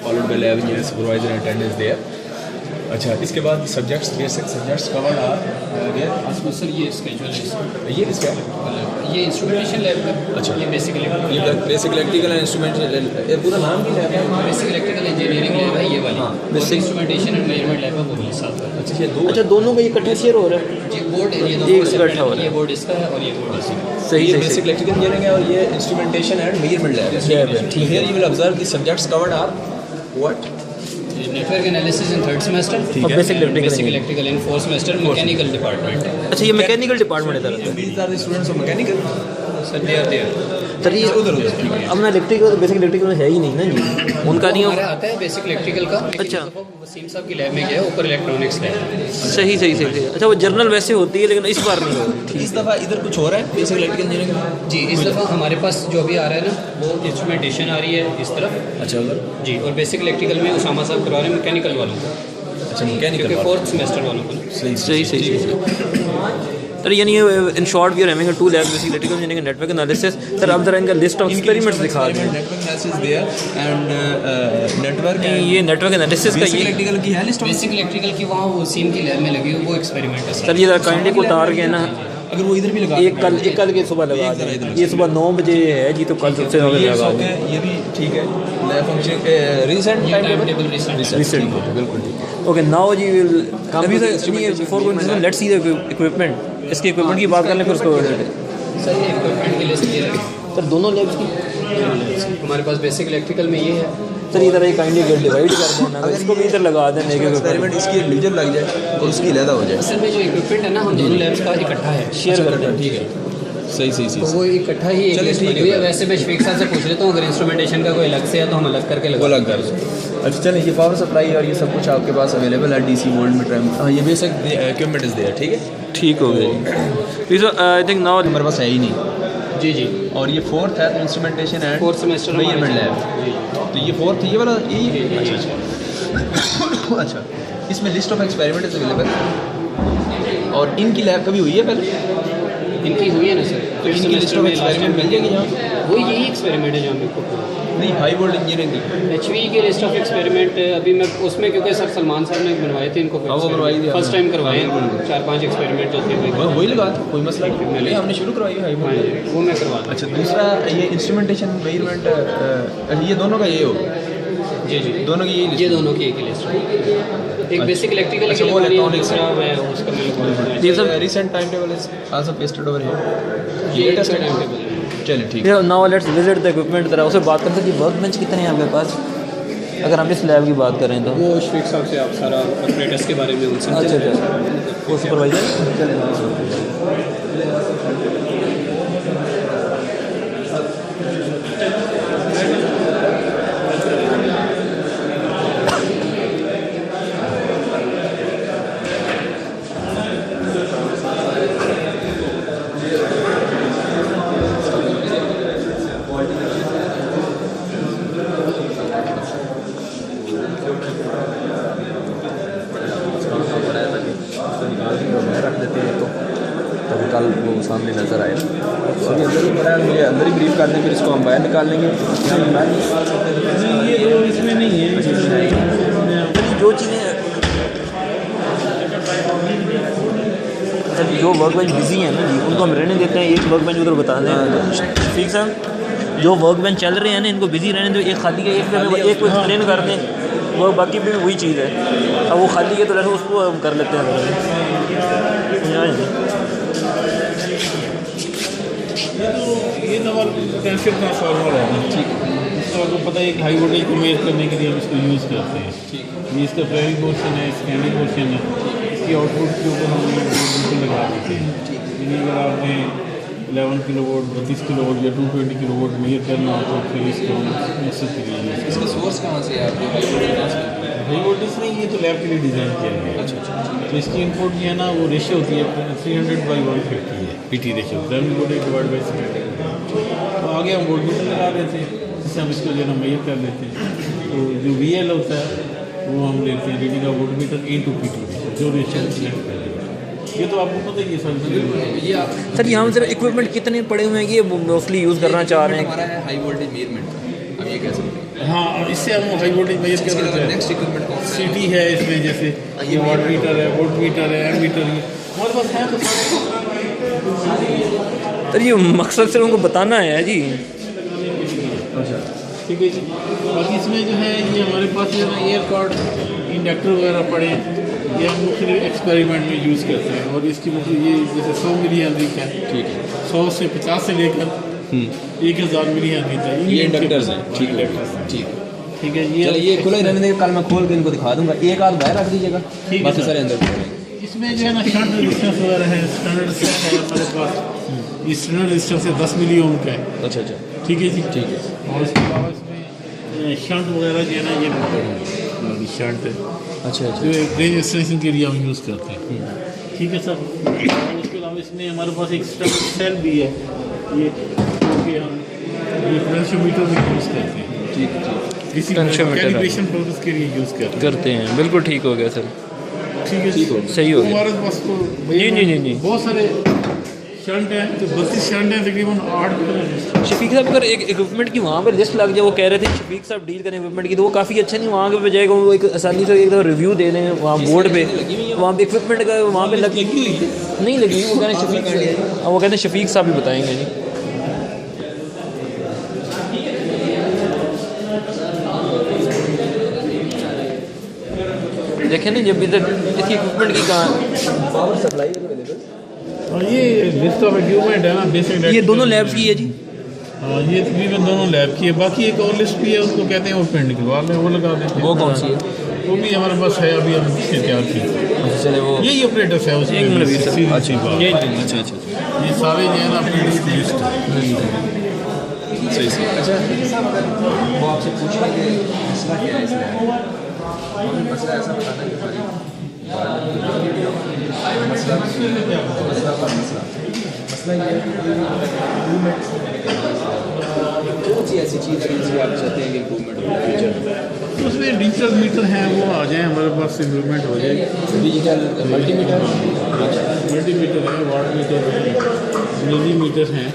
followed by lab engineer, supervisor and attendance there. अच्छा, इसके बाद subjects, basic subjects cover are sir ये schedule है, ये किसका है? ये इंस्ट्रूमेंटेशन लैब का। अच्छा, ये बेसिक इलेक्ट्रिकल, ये बेसिक इलेक्ट्रिकल एंड इंस्ट्रूमेंटेशन, ये पूरा नाम की लैब है? बेसिक इलेक्ट्रिकल इंजीनियरिंग लैब है ये वाली। हाँ, basic instrumentation and measurement lab है वो वाली साथ में। अच्छा, ये दो। अच्छा, दोनों का इकट्ठा शेयर हो रहा है? जी, बोर्ड ये एक दोनों इकट्ठा हो रहा है। ये बोर्ड इसका है और ये बोर्ड इसका है। सही ये सही बेसिक इलेक्ट्रिकल इंजीनियरिंग है और ये इंस्ट्रूमेंटेशन एंड मेजरमेंट लैब है। ठीक है, यू विल ऑब्जर्व की subjects covered are what? Network analysis in third semester और basic electrical in fourth semester, mechanical department. अच्छा, ये मैकेनिकल डिपार्टमेंट है sir? These are the students of mechanical. Sir they are there. Sir ये उधर अब मैं electrical basic electrical में है ही नहीं ना जी, उनका नहीं हमारा आता है बेसिक इलेक्ट्रिकल का। अच्छा। वसीम साहब की लैब में गया, ऊपर इलेक्ट्रॉनिक्स लैब है। सही सही सही सही। अच्छा, वो जर्नल वैसे होती है लेकिन इस बार नहीं होती। इस दफ़ा इधर कुछ हो रहा है बेसिक इलेक्ट्रिकल इंजीनियरिंग? जी, इस दफ़ा हमारे पास जो भी आ रहा है ना वो इंस्ट्रूमेंटेशन आ रही है इस तरफ। अच्छा, उधर जी, और बेसिक इलेक्ट्रिकल में उसामा साहब करवा रहे हैं मैकेनिकल वालों को। अच्छा, मैकेनिकल क्योंकि फोर्थ सेमेस्टर वालों को। सही सही सही सही। सर यानी in short we are having two labs, basic electrical engineering, network analysis. Sir आप जरा इनका लिस्ट ऑफ एक्सपेरिमेंट्स दिखा दें। Network analysis there and network, ये नेटवर्क एनालिसिस का बेसिक ये इलेक्ट्रिकल की है लिस्ट? बेसिक इलेक्ट्रिकल की वहाँ वसीम की लैब में लगी हुई वो एक्सपेरिमेंट है। सर ये जरा काइंडली को उतार के ना, अगर वो इधर भी लगा एक कल के सुबह लगा दें। ये सुबह 9 बजे है जी, तो कल सबसे ये लगा शौक दें। है, ये भी ठीक है। Lab function recent time table recent बिल्कुल ठीक है। ओके, नाउ जी विल कम अभी टू तो before going let's see the equipment. इसके इक्विपमेंट की बात कर लें फिर उसको। सर ये इक्विपमेंट की लिस्ट ये है सर दोनों लैब्स की हमारे पास। बेसिक इलेक्ट्रिकल में ये है सर, इधर एक काइंडली डिवाइड कर देना, अगर इसको भी इधर लगा दें एक एक्सपेरिमेंट इसकी लीजर लग जाए और उसकी अलहदा हो जाए। असल में जो इक्विपमेंट है ना हम दोनों लैब्स का इकट्ठा है, शेयर कर दें। ठीक है, सही सही तो सही। वो इकट्ठा ही एक चलिए, लिस्ट ठीक बनी है। हुई है। वैसे मैं शफीक साहब से पूछ लेता हूँ अगर इंस्ट्रूमेंटेशन का कोई अलग से है तो हम अलग करके वो लगा। अलग कर दो। अच्छा, चलिए, ये पावर सप्लाई और ये सब कुछ आपके पास अवेलेबल है, डीसी वोल्ट मीटर। हाँ, ये बेसिक इक्विपमेंट इज देयर। ठीक है, ठीक हो गया जी। आई थिंक नाउ हमारे पास है ही नहीं। जी जी, और ये फोर्थ है instrumentation and fourth semester measurement lab. जी। तो ये फोर्थ, ये वाला ये अच्छा अच्छा। इसमें list of experiment is available और इनकी लैब कभी हुई है पहले? इनकी हुई है ना सर, तो इनकी लिस्ट ऑफ एक्सपेरिमेंट मिल जाएगी यहाँ? वो यही एक्सपेरिमेंट है जहाँ पे को नहीं, हाई वोल्ट इंजीनियरिंग HV की लिस्ट ऑफ एक्सपेरिमेंट अभी मैं उसमें, क्योंकि सर सलमान साहब ने बनवाए थे इनको। हाँ, वो बनवाई थी फर्स्ट टाइम करवाए हाँ, बिल्कुल। 4-5 एक्सपेरिमेंट होते हुए। वही लगा था, कोई मसला नहीं, हमने शुरू करवाई हाई हाँ वोल्ट। जी, वो मैं करवा। अच्छा, दूसरा ये इंस्ट्रूमेंटेशन मेजरमेंट, ये दोनों का ये हो? जी जी, दोनों की यही ये लिस्ट? दोनों की एक ही लिस्ट है। एक बेसिक इलेक्ट्रिकल अच्छा, की वो लगवानी है, electronics दूसरा मैं उसका मैं लिखवा ये सब recent time table is also pasted over here. ये लेटेस्ट टाइम टाइम टेबल है। चलिए, ठीक है। Now let's visit the equipment. जरा उससे बात करते हैं कि वर्क बेंच कितने हैं आपके पास, अगर हम इस लैब की बात करें तो? वो शफीक साहब से आप सारा ऑपरेटर्स के बारे में उनसे अच्छा अच्छा, वो सुपरवाइजर। रख देते हैं तो तभी कल वो सामने नज़र आए। अभी अंदर ही पड़ा है, मुझे अंदर ही ब्रीफ कर दें, फिर इसको हम बाहर निकाल लेंगे। ये इसमें नहीं है। जो चीज़ें अच्छा, जो वर्क बेंच बिजी है ना जी, उनको हम रहने देते हैं। एक वर्क बेंच उधर बता दें ठीक साहब, जो वर्क बेंच चल रहे हैं ना इनको बिजी रहने दो। एक खाली है, एक को एक्सप्लेन कर दें, वो बाकी भी वही चीज़ है। अब वो खाली है तो रहने उसको हम कर लेते हैं। ये नंबर कैंसर का फॉर्मूला है ना, ठीक है। तो आपको पता है कि हाई वोल्टेज को मेजर करने के लिए हम इसको यूज़ करते हैं। ये इसका प्राइमरी पोर्शन है, सेकेंडरी पोर्शन है। इसकी आउटपुट के ऊपर हम बिल्कुल लगा देते हैं। यानी अगर आपने 11 किलोवाट, 32 किलोवाट या 220 किलोवाट मेजर करना हो तो फिर इसको मकसद के लिए इसका सोर्स कहाँ से है आपके? हाई वोल्टेज नहीं, ये तो लैब के लिए डिज़ाइन किया गया है। अच्छा, तो इसकी इनपुट जो है ना वो रेशियो होती है 300/150 है, PT ratio, primary voltage divide by secondary. तो आगे हम वोल्ट मीटर लगा देते हैं, जिससे हम इसको जो है ना मेजर कर लेते हैं। तो जो VL होता है वो हम लेते हैं रीडिंग का volt meter into PT ratio, जो रेशियो सिलेक्ट करेगा। ये तो आपको पता ही है सर। सर यहाँ सिर्फ इक्विपमेंट कितने पड़े हुए हैं, ये मोस्टली यूज़ करना चाह रहे हैं? हमारा है हाई वोल्टेज मेजरमेंट, अब ये कैसे? हाँ, और इससे हम हाई वोल्टेज मेजर कर सकते हैं। नेक्स्ट इक्विपमेंट कौन सा सिटी है इसमें, जैसे ये वाट मीटर है, वोल्ट मीटर है, एम मीटर है, हमारे पास है तो सर ये मकसद सिर्फ उनको बताना है जी। ठीक है जी। बाकी इसमें जो है ये हमारे पास जो है एयर कार्ड इंडक्टर वगैरह पड़े हैं, ये हम मुख्तलिफ एक्सपेरिमेंट में यूज़ करते हैं। और इसकी मतलब ये जैसे 100 मिली हेनरी का, ठीक है, 100 से 50 से लेकर 1000 मिली हेनरी तक ये इंडक्टर्स हैं। ठीक है, ठीक है, ठीक है। ये खुला ही रहने देंगे, कल मैं खोल के इनको दिखा दूंगा। एक आध बाहर रख दीजिएगा, ठीक है बाकी सर। सारे अंदर पड़ेंगे। इसमें जो है ना शंट रेजिस्टेंस वगैरह है, स्टैंडर्ड सेट है हमारे पास। ये स्टैंडर्ड रेजिस्टेंस है 10 मिली ओम का है। अच्छा अच्छा, ठीक है जी, ठीक है। और इसके अलावा इसमें शंट वगैरह जो है ना ये शंट है, अच्छा अच्छा, जो रेंज एक्सटेंशन के लिए हम यूज़ करते हैं। ठीक है सर। और उसके अलावा इसमें हमारे पास एक स्टैंडर्ड सेल भी है, ये कि हम ये पोटेंशियोमीटर में यूज़ करते हैं। ठीक है, ठीक इसी पोटेंशियोमीटर कैलिब्रेशन पर्पस के लिए यूज़ करते हैं। बिल्कुल ठीक हो गया सर, ठीक है, ठीक हो सही हो गया। हमारे पास तो जी। बहुत सारे शंट हैं, तो 32 शंट हैं, तकरीबन 8 शफीक साहब अगर एक इक्विपमेंट की वहाँ पे लिस्ट लग जाए, वो कह रहे थे शफीक साहब डील करें इक्विपमेंट की, तो वो काफ़ी अच्छा नहीं वहाँ पे जाएगा, वो एक आसानी से एक दफ़ा रिव्यू दे दें वहाँ बोर्ड पे, वहाँ पे इक्विपमेंट का वहाँ पे लगी हुई नहीं लगी हुई, वो कह रहे हैं शफीक, वो कहते हैं शफीक साहब भी बताएंगे जी। देखें ना जब इधर इसकी इक्विपमेंट की कहाँ पावर सप्लाई अवेलेबल। और ये लिस्ट ऑफ इक्विपमेंट है ना, बेसिक ये दोनों लैब्स की है जी। हाँ, ये तकरीबन दोनों लैब की है। बाकी एक और लिस्ट भी है, उसको कहते हैं वो पेंट निकलवा लें, वो लगा देते हैं। वो कौन सी है? वो भी हमारे पास है, अभी हम इससे तैयार की। चले वो यही ऑपरेटर्स है उसमें। एक मिनट भी सर। सीधी सी बात। अच्छा अच्छा, ये सारे जो है ना अपनी लिस्ट सही सही। अच्छा वो आपसे पूछेंगे कि मसला क्या है इसमें, मसला ऐसा बताना कि हमारी मसला ये है कौन सी ऐसी चीज़ है जिसमें आप चाहते हैं कि इम्प्रूवमेंट हो फ्यूचर में? तो उसमें डिजिटल मीटर हैं, वो आ जाए हमारे पास, इम्प्रूवमेंट हो जाएगी। डिजिटल मल्टीमीटर, मल्टीमीटर है, वाट मीटर है, एनर्जी मीटर हैं,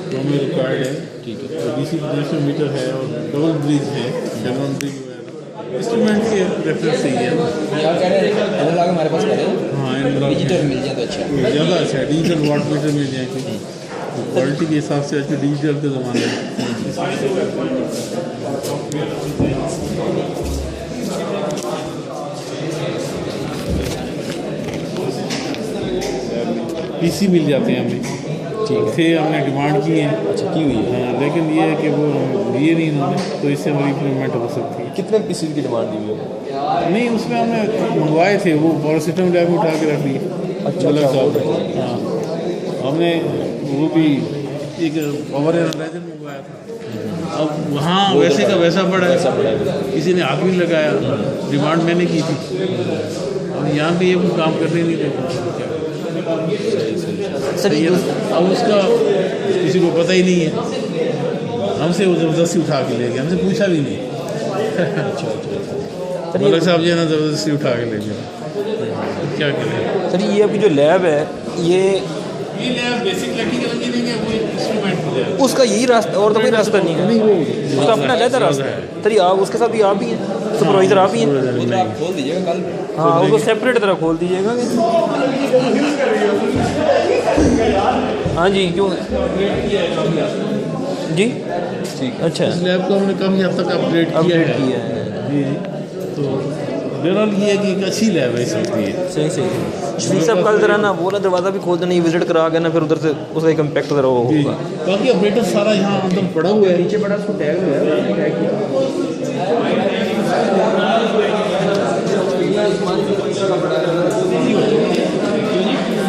तो हमें रिक्वायर्ड है। ठीक है, डीसी पोटेंशियल मीटर है, और डबल ब्रिज है, शेवरॉन ब्रिज वगैरह इंस्ट्रूमेंट के रेफरेंस से ही है। आप कह रहे हैं एनालॉग हमारे पास करें, हाँ, डिजिटल मिल जाए तो अच्छा है। ज़्यादा अच्छा है, डिजिटल वाट मीटर मिल जाए तो क्वालिटी के हिसाब से अच्छा, डिजिटल के ज़माने में। पीसी मिल जाते हैं हमें, ठीक थे, हमने डिमांड की है। अच्छा, की हुई है। हाँ, लेकिन ये है कि वो दिए नहीं इन्होंने, तो इससे हमारी इम्प्रूवमेंट हो सकती है। कितने पीसी की डिमांड दी हुई है? नहीं, उसमें हमने मंगवाए थे, वो पावर सिस्टम लैब में उठा के रख ली। अच्छा, हाँ, हमने वो भी एक पावर एनालाइजर मंगवाया था। अब वहाँ वैसे का वैसा पड़ा है, किसी ने आग भी लगाया, डिमांड मैंने की थी। अब यहाँ पे ये कोई काम करने नहीं देते सर ये अब उसका किसी को पता ही नहीं है, हमसे वो ज़बरदस्ती उठा के ले गया, हमसे पूछा भी नहीं। मलक साहब जो है ना ज़बरदस्ती उठा के ले गया, क्या करें। सर ये अभी जो लैब है ये बेसिक इलेक्ट्रिकल इंजीनियरिंग है, वो इंस्ट्रूमेंट हो जाए। उसका यही रास्ता, और तो कोई रास्ता नहीं है, उसका अपना अलग रास्ता है। सर ये आप उसके साथ भी आप ही हैं, सुपरवाइजर आप ही हैं। आप खोल दीजिएगा कल। हाँ उसको सेपरेट तरह खोल दीजिएगा। हाँ जी, क्यों जी, ठीक है, अच्छा इस लैब को हमने काफ़ी हद तक अपग्रेड किया है। जी, तो ओवरऑल ये है कि एक अच्छी लैब है इस वक्त ये। सही सही। शफीक साहब कल ज़रा ना वो ना दरवाज़ा भी खोल देना, ये विजिट करा के ना, फिर उधर से उसका एक इम्पैक्ट ज़रा वो जी, होगा। बाकी ऑपरेटर सारा यहाँ अंदर पड़ा हुआ है, नीचे पड़ा, उसको टैग हुआ है।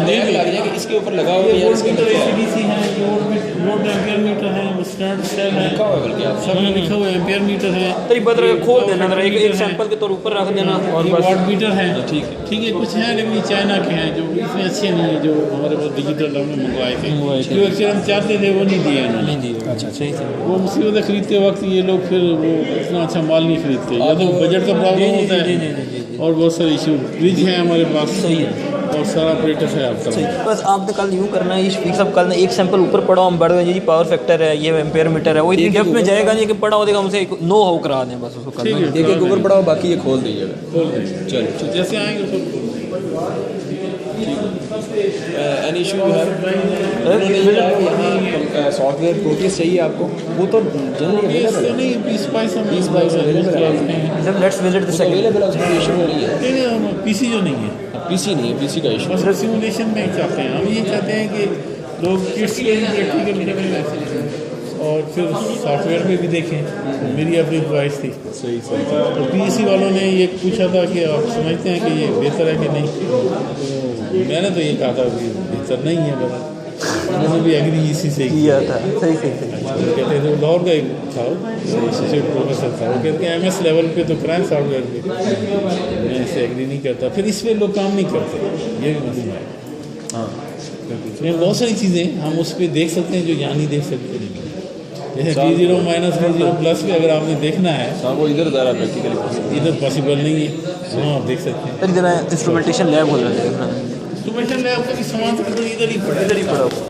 टैग लग जाएगा इसके ऊपर लगा हुआ है यार, इसके नीचे ACDC है, लोड एम्पियर मीटर है, वो स्टैंडर्ड सेल है, लिखा हुआ है बल्कि आप सब में लिखा हुआ है, एम्पियर मीटर है, तो ये बदल खोल देना ज़रा, एक सैंपल के तौर ऊपर रख देना। और ये बस वाट मीटर है। ठीक है, ठीक है, कुछ हैं लेकिन ये चाइना के हैं, जो इसमें अच्छे नहीं है, जो हमारे पास डिजिटल हमने मंगवाए थे, जो एक्चुअली हम चाहते थे वो नहीं दिए इन्होंने। नहीं दिए। अच्छा सही सही। वो मुसीबतें खरीदते वक्त ये लोग फिर वो इतना अच्छा माल नहीं खरीदते, या तो बजट का प्रॉब्लम होता है, और बहुत सारे इशू। फ्रिज हैं हमारे पास, सही है। और सारा ऑपरेटर है आपका। सही, बस आपने कल यूँ करना है, ये शफीक साहब कल ने एक सैंपल ऊपर पड़ा हम बढ़ गए जी पावर फैक्टर है, ये एम्पेयर मीटर है, वो इतनी डेप्थ में जाएगा नहीं कि पड़ा हो देगा, हमसे एक नो हाउ करा दें बस उसको ठीक है, एक एक ऊपर पड़ा हो, बाकी ये खोल दीजिएगा। खोल देंगे। चलो जैसे आएंगे सब एनी इशू है सॉफ्टवेयर प्रोटीज चाहिए आपको, वो तो जनरली अवेलेबल नहीं 20-22 जब let's visit the second available है, उसमें इशू नहीं है। नहीं पीसी जो नहीं है, पीसी नहीं है, पीसी का इशू बस सिमुलेशन में चाहते हैं हम, ये चाहते हैं कि लोग किट्स के प्रैक्टिकल और फिर सॉफ्टवेयर में भी देखें। मेरी अपनी ख्वाहिश थी। सही सही तो पीसी वालों ने ये पूछा था कि आप समझते हैं कि ये बेहतर है कि नहीं, तो मैंने तो ये कहा था कि बेहतर नहीं है, बड़ा उन्होंने भी एग्री इसी से किया था। सही सही सही कहते थे लाहौर का एक था प्रोफेसर था, वो कहते हैं MS लेवल पे तो कराएं सॉफ्टवेयर पे, मैं इससे एग्री नहीं करता। फिर इस पर लोग काम नहीं करते, ये भी मसला है। हाँ इसमें बहुत सारी चीज़ें हम उस पर देख सकते हैं जो यहाँ नहीं देख सकते। जैसे V0 माइनस V0 प्लस भी अगर आपने देखना है हाँ वो इधर उधर प्रैक्टिकली पॉसिबल, इधर पॉसिबल नहीं है, हाँ आप देख सकते हैं। सर इधर इंस्ट्रूमेंटेशन लैब हो रहा है, इंस्ट्रूमेंटेशन लैब का भी सामान इधर ही पड़ा है।